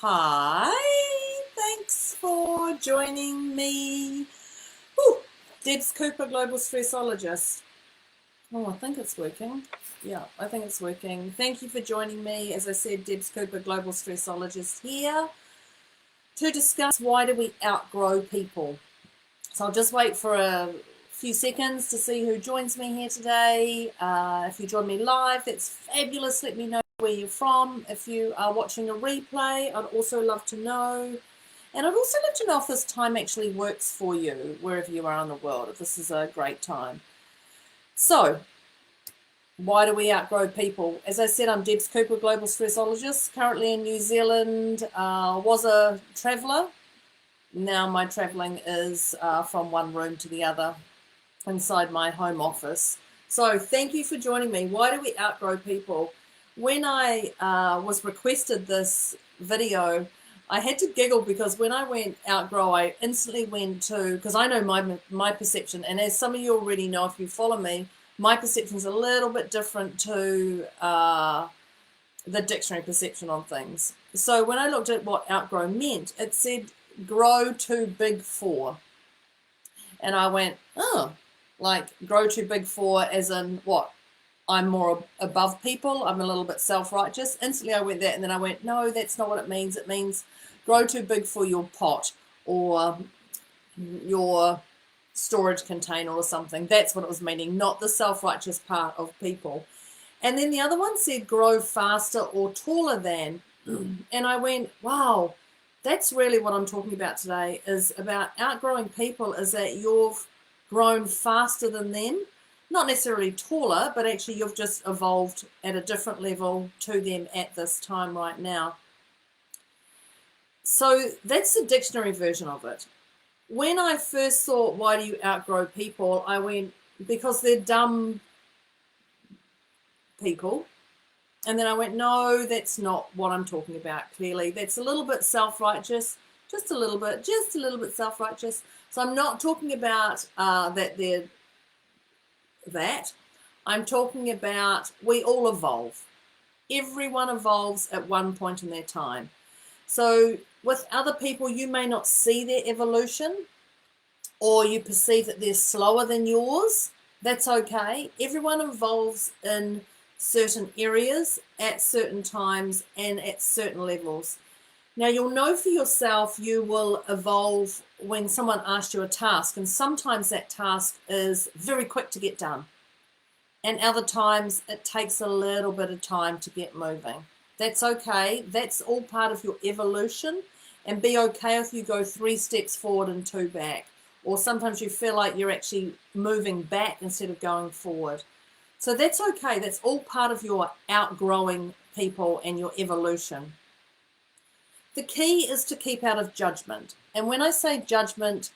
Hi, thanks for joining me. Ooh, Debz Cooper, Global Stressologist. Oh, I think it's working. Yeah, I think it's working. Thank you for joining me. As I said, Debz Cooper, Global Stressologist here to discuss why do we outgrow people. So I'll just wait for a few seconds to see who joins me here today. If you join me live, that's fabulous. Let me know where you're from. If you are watching a replay, I'd also love to know. And I'd also love to know if this time actually works for you, wherever you are in the world, if this is a great time. So, why do we outgrow people? As I said, I'm Debz Cooper, Global Stressologist, currently in New Zealand, was a traveller. Now my travelling is from one room to the other inside my home office. So thank you for joining me. Why do we outgrow people? When I was requested this video, I had to giggle because when I went outgrow, I instantly went to, because I know my perception, and as some of you already know if you follow me, my perception is a little bit different to the dictionary perception on things. So when I looked at what outgrow meant, it said grow too big for. And I went, oh, like grow too big for as in what? I'm more above people. I'm a little bit self-righteous. Instantly I went there, and then I went, no, that's not what it means. It means grow too big for your pot or your storage container or something. That's what it was meaning, not the self-righteous part of people. And then the other one said grow faster or taller than. And I went, wow, that's really what I'm talking about today, is about outgrowing people, is that you've grown faster than them. Not necessarily taller, but actually you've just evolved at a different level to them at this time right now. So that's the dictionary version of it. When I first thought, why do you outgrow people? I went, because they're dumb people. And then I went, no, that's not what I'm talking about, clearly. That's a little bit self-righteous, just a little bit self-righteous. So I'm not talking about that they're that. I'm talking about we all evolve. Everyone evolves at one point in their time. So with other people, you may not see their evolution, or you perceive that they're slower than yours. That's okay. Everyone evolves in certain areas at certain times and at certain levels. Now you'll know for yourself you will evolve when someone asks you a task, and sometimes that task is very quick to get done, and other times it takes a little bit of time to get moving. That's okay. That's all part of your evolution, and be okay if you go 3 steps forward and 2 back, or sometimes you feel like you're actually moving back instead of going forward. So that's okay. That's all part of your outgrowing people and your evolution. The key is to keep out of judgment. And when I say judgment,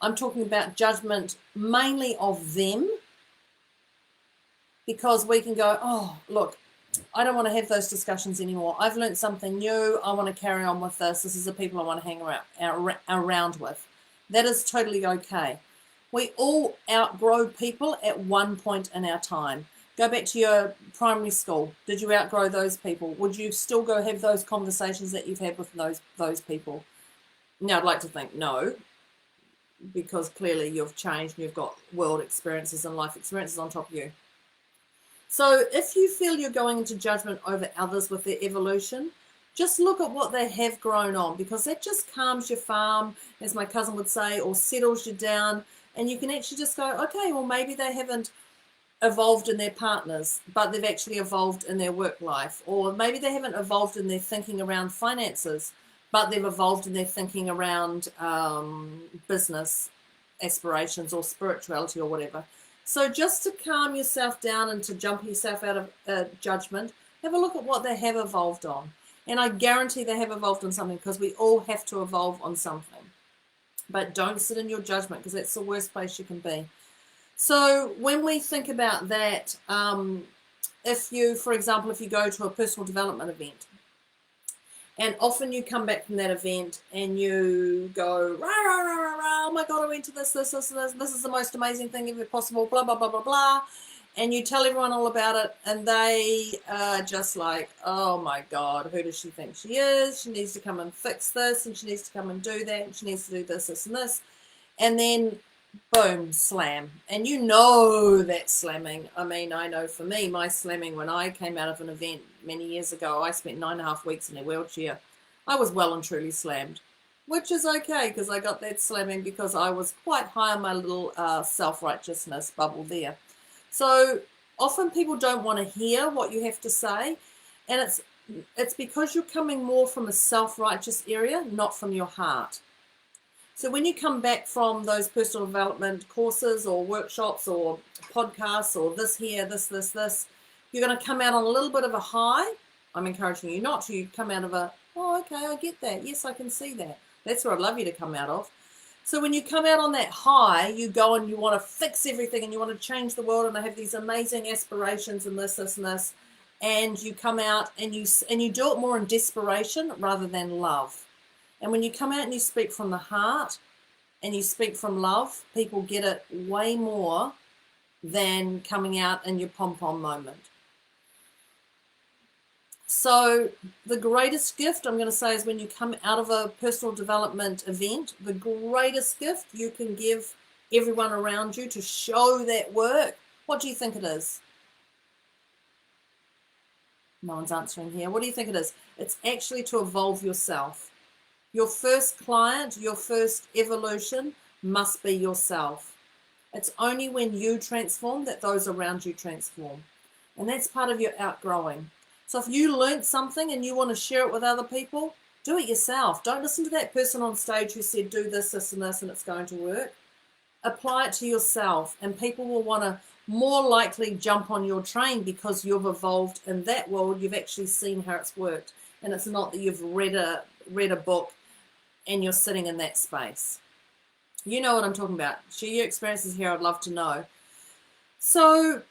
I'm talking about judgment mainly of them, because we can go, oh, look, I don't want to have those discussions anymore. I've learned something new. I want to carry on with this. This is the people I want to hang around with. That is totally okay. We all outgrow people at one point in our time. Go back to your primary school. Did you outgrow those people? Would you still go have those conversations that you've had with those people? Now, I'd like to think no, because clearly you've changed and you've got world experiences and life experiences on top of you. So if you feel you're going into judgment over others with their evolution, just look at what they have grown on, because that just calms your farm, as my cousin would say, or settles you down. And you can actually just go, okay, well, maybe they haven't evolved in their partners, but they've actually evolved in their work life. Or maybe they haven't evolved in their thinking around finances, but they've evolved in their thinking around business aspirations or spirituality or whatever. So just to calm yourself down and to jump yourself out of judgment, have a look at what they have evolved on. And I guarantee they have evolved on something, because we all have to evolve on something. But don't sit in your judgment, because that's the worst place you can be. So when we think about that, if you, for example, if you go to a personal development event, and often you come back from that event and you go, rah, rah, rah, rah, rah, oh my God, I went to this is the most amazing thing ever possible, blah, blah, blah, blah, blah. and you tell everyone all about it, and they are just like, oh my God, who does she think she is? She needs to come and fix this, and she needs to come and do that, and she needs to do this, this, and this. And then, boom, slam. And you know that slamming. I mean, I know for me, my slamming when I came out of an event many years ago, I spent 9.5 weeks in a wheelchair. I was well and truly slammed, which is okay because I got that slamming because I was quite high on my little self-righteousness bubble there. So often people don't want to hear what you have to say, and it's because you're coming more from a self-righteous area, not from your heart. So when you come back from those personal development courses or workshops or podcasts or this here, this, you're going to come out on a little bit of a high. I'm encouraging you not to. You come out of a, oh, okay, I get that. Yes, I can see that. That's what I'd love you to come out of. So when you come out on that high, you go and you want to fix everything and you want to change the world, and I have these amazing aspirations and this, and this, and you come out and you do it more in desperation rather than love. And when you come out and you speak from the heart and you speak from love, people get it way more than coming out in your pom-pom moment. So the greatest gift, I'm going to say, is when you come out of a personal development event, the greatest gift you can give everyone around you to show that work. What do you think it is? No one's answering here. What do you think it is? It's actually to evolve yourself. Your first client, your first evolution must be yourself. It's only when you transform that those around you transform. And that's part of your outgrowing. So if you learned something and you want to share it with other people, do it yourself. Don't listen to that person on stage who said, do this, this, and this, and it's going to work. Apply it to yourself, and people will want to more likely jump on your train because you've evolved in that world. You've actually seen how it's worked. And it's not that you've read a book and you're sitting in that space. You know what I'm talking about. Share your experiences here. I'd love to know. So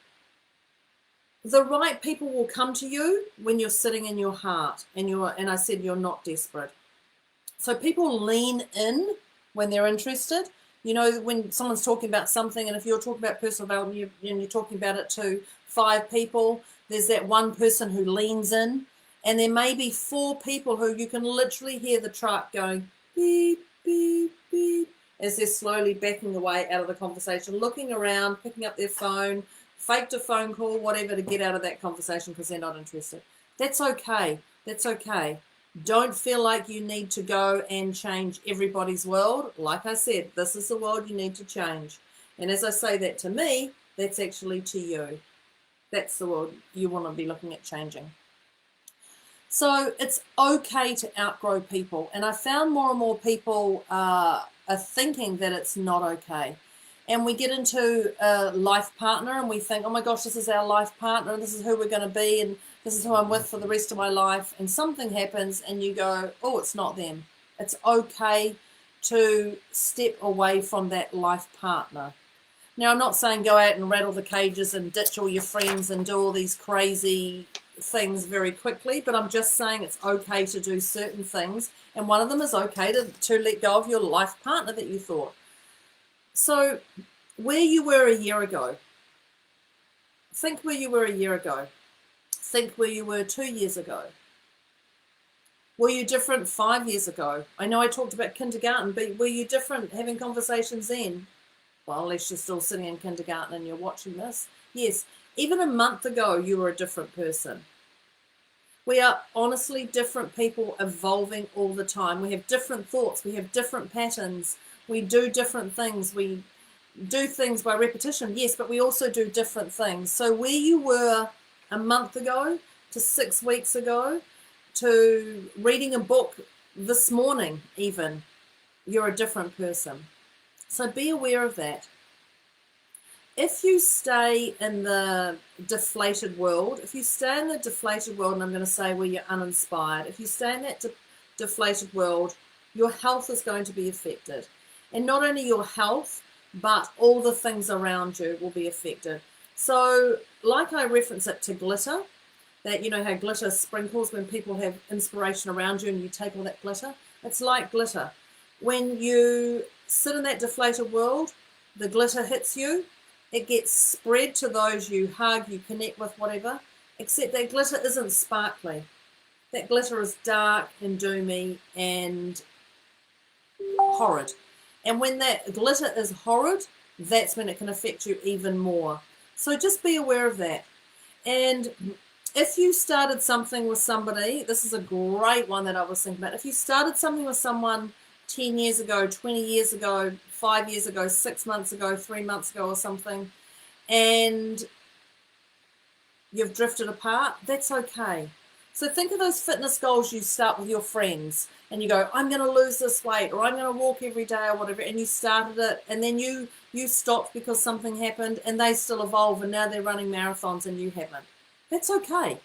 the right people will come to you when you're sitting in your heart and I said you're not desperate. So people lean in when they're interested. You know, when someone's talking about something, and if you're talking about personal development and you're talking about it to 5 people, there's that one person who leans in, and there may be 4 people who you can literally hear the truck going beep, beep, beep, as they're slowly backing away out of the conversation, looking around, picking up their phone, faked a phone call, whatever, to get out of that conversation because they're not interested. That's okay. That's okay. Don't feel like you need to go and change everybody's world. Like I said, this is the world you need to change. And as I say that to me, that's actually to you. That's the world you want to be looking at changing. So it's okay to outgrow people. And I found more and more people are thinking that it's not okay. And we get into a life partner and we think, oh my gosh, this is our life partner, and this is who we're going to be, and this is who I'm with for the rest of my life. And something happens and you go, oh, it's not them. It's okay to step away from that life partner. Now, I'm not saying go out and rattle the cages and ditch all your friends and do all these crazy things very quickly, but I'm just saying it's okay to do certain things. And one of them is okay to let go of your life partner that you thought. So where you were a year ago, think where you were a year ago. Think where you were 2 years ago. Were you different 5 years ago? I know I talked about kindergarten, but were you different having conversations then? Well, unless you're still sitting in kindergarten and you're watching this. Yes, even a month ago, you were a different person. We are honestly different people, evolving all the time. We have different thoughts. We have different patterns. We do different things. We do things by repetition, yes, but we also do different things. So where you were a month ago to 6 weeks ago to reading a book this morning even, you're a different person. So be aware of that. If you stay in the deflated world, and I'm going to say where you're uninspired, if you stay in that deflated world, your health is going to be affected. And not only your health, but all the things around you will be affected. So like I reference it to glitter, that you know how glitter sprinkles when people have inspiration around you and you take all that glitter. It's like glitter. When you sit in that deflated world, the glitter hits you It gets spread to those you hug, you connect with, whatever, except that glitter isn't sparkly. That glitter is dark and doomy and horrid. And when that glitter is horrid, that's when it can affect you even more. So just be aware of that. And if you started something with somebody, this is a great one that I was thinking about. If you started something with someone 10 years ago, 20 years ago, 5 years ago, 6 months ago, 3 months ago or something, and you've drifted apart, that's okay. So think of those fitness goals you start with your friends and you go, I'm going to lose this weight, or I'm going to walk every day or whatever, and you started it and then you stopped because something happened, and they still evolve and now they're running marathons and you haven't. That's okay.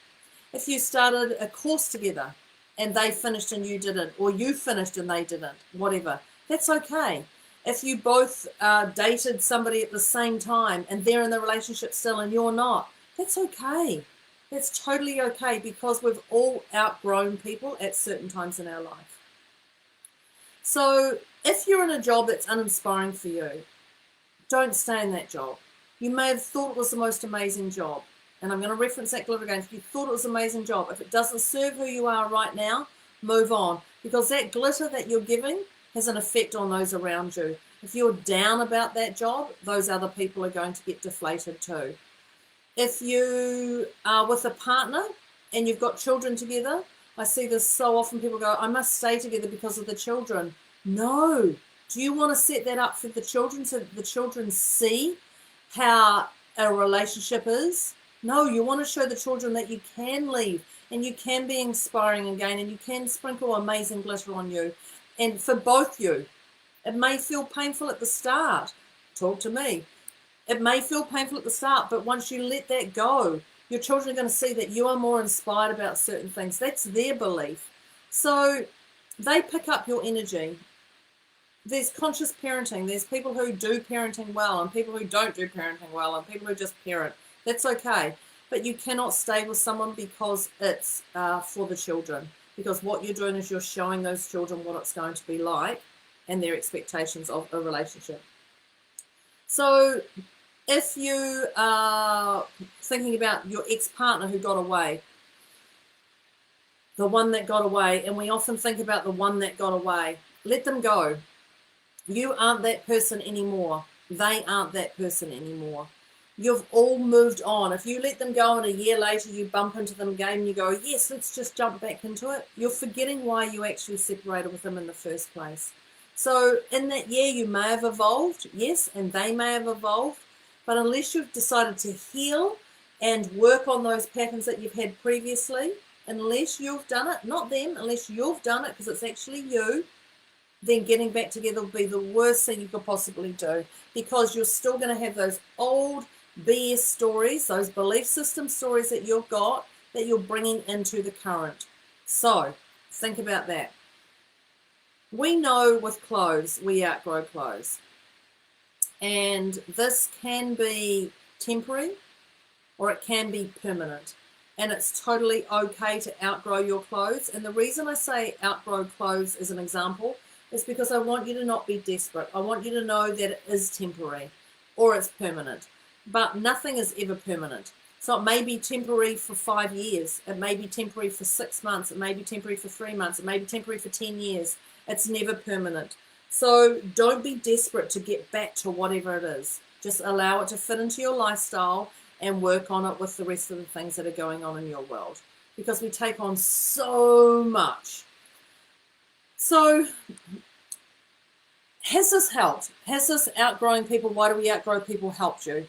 If you started a course together and they finished and you didn't, or you finished and they didn't, whatever, that's okay. If you both dated somebody at the same time and they're in the relationship still and you're not, that's okay. That's totally okay, because we've all outgrown people at certain times in our life. So if you're in a job that's uninspiring for you, don't stay in that job. You may have thought it was the most amazing job. And I'm going to reference that glitter again. If you thought it was an amazing job, if it doesn't serve who you are right now, move on. Because that glitter that you're giving has an effect on those around you. If you're down about that job, those other people are going to get deflated too. If you are with a partner and you've got children together, I see this so often. People go, I must stay together because of the children. No. Do you want to set that up for the children so that the children see how a relationship is? No, you want to show the children that you can leave and you can be inspiring again and you can sprinkle amazing glitter on you. And for both you, it may feel painful at the start. Talk to me. It may feel painful at the start, but once you let that go, your children are going to see that you are more inspired about certain things. That's their belief. So they pick up your energy. There's conscious parenting. There's people who do parenting well and people who don't do parenting well and people who just parent. That's okay. But you cannot stay with someone because it's for the children. Because what you're doing is you're showing those children what it's going to be like and their expectations of a relationship. So if you are thinking about your ex-partner who got away, the one that got away, and we often think about the one that got away, let them go. You aren't that person anymore. They aren't that person anymore. You've all moved on. If you let them go and a year later you bump into them again and you go, yes, let's just jump back into it, you're forgetting why you actually separated with them in the first place. So in that year you may have evolved, yes, and they may have evolved, but unless you've decided to heal and work on those patterns that you've had previously, unless you've done it, not them, unless you've done it because it's actually you, then getting back together will be the worst thing you could possibly do, because you're still going to have those old BS stories, those belief system stories that you've got that you're bringing into the current. So think about that. We know with clothes, we outgrow clothes. And this can be temporary or it can be permanent. And it's totally okay to outgrow your clothes. And the reason I say outgrow clothes as an example is because I want you to not be desperate. I want you to know that it is temporary or it's permanent. But nothing is ever permanent. So it may be temporary for 5 years. It may be temporary for 6 months. It may be temporary for 3 months. It may be temporary for 10 years. It's never permanent. So don't be desperate to get back to whatever it is. Just allow it to fit into your lifestyle and work on it with the rest of the things that are going on in your world. Because we take on so much. So has this helped? Has this outgrowing people, why do we outgrow people, helped you?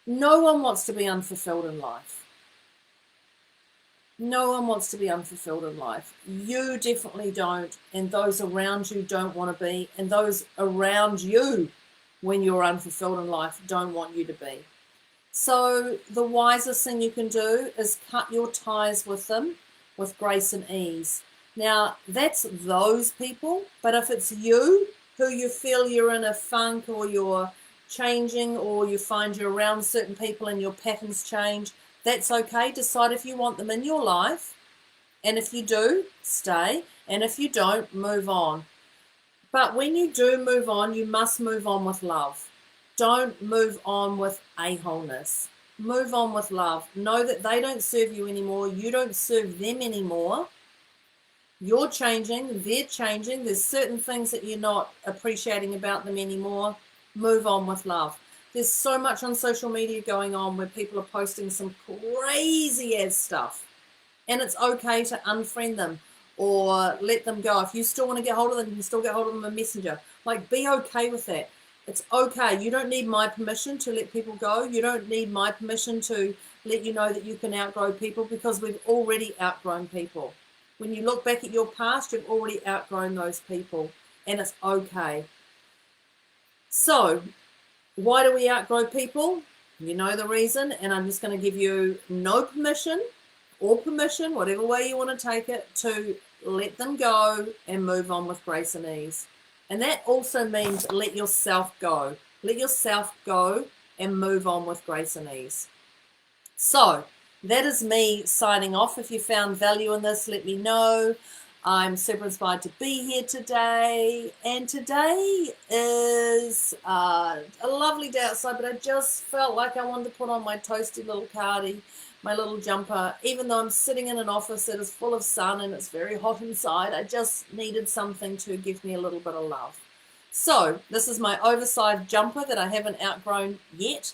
No one wants to be unfulfilled in life. No one wants to be unfulfilled in life. You definitely don't, and those around you don't want to be, and those around you when you're unfulfilled in life don't want you to be. So the wisest thing you can do is cut your ties with them with grace and ease. Now, that's those people, but if it's you who you feel you're in a funk or you're changing or you find you're around certain people and your patterns change, that's okay. Decide if you want them in your life, and if you do, stay, and if you don't, move on. But when you do move on, you must move on with love. don't move on with a-wholeness. Move on with love. Know that they don't serve you anymore. You don't serve them anymore. You're changing. They're changing. There's certain things that you're not appreciating about them anymore. Move on with love. There's so much on social media going on where people are posting some crazy ass stuff. And it's okay to unfriend them or let them go. If you still want to get hold of them, you can still get hold of them in Messenger. Like, be okay with that. It's okay. You don't need my permission to let people go. You don't need my permission to let you know that you can outgrow people, because we've already outgrown people. When you look back at your past, you've already outgrown those people, and it's okay. So, why do we outgrow people? You know the reason, and I'm just going to give you no permission or permission, whatever way you want to take it, to let them go and move on with grace and ease. And that also means let yourself go. Let yourself go and move on with grace and ease. So that is me signing off. If you found value in this, let me know. I'm super inspired to be here today. And today is a lovely day outside, but I just felt like I wanted to put on my toasty little cardi, my little jumper. Even though I'm sitting in an office that is full of sun and it's very hot inside, I just needed something to give me a little bit of love. So this is my oversized jumper that I haven't outgrown yet.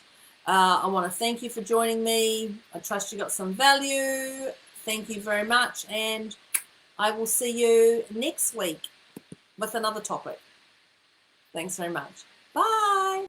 I want to thank you for joining me. I trust you got some value. Thank you very much, and I will see you next week with another topic. Thanks very much. Bye.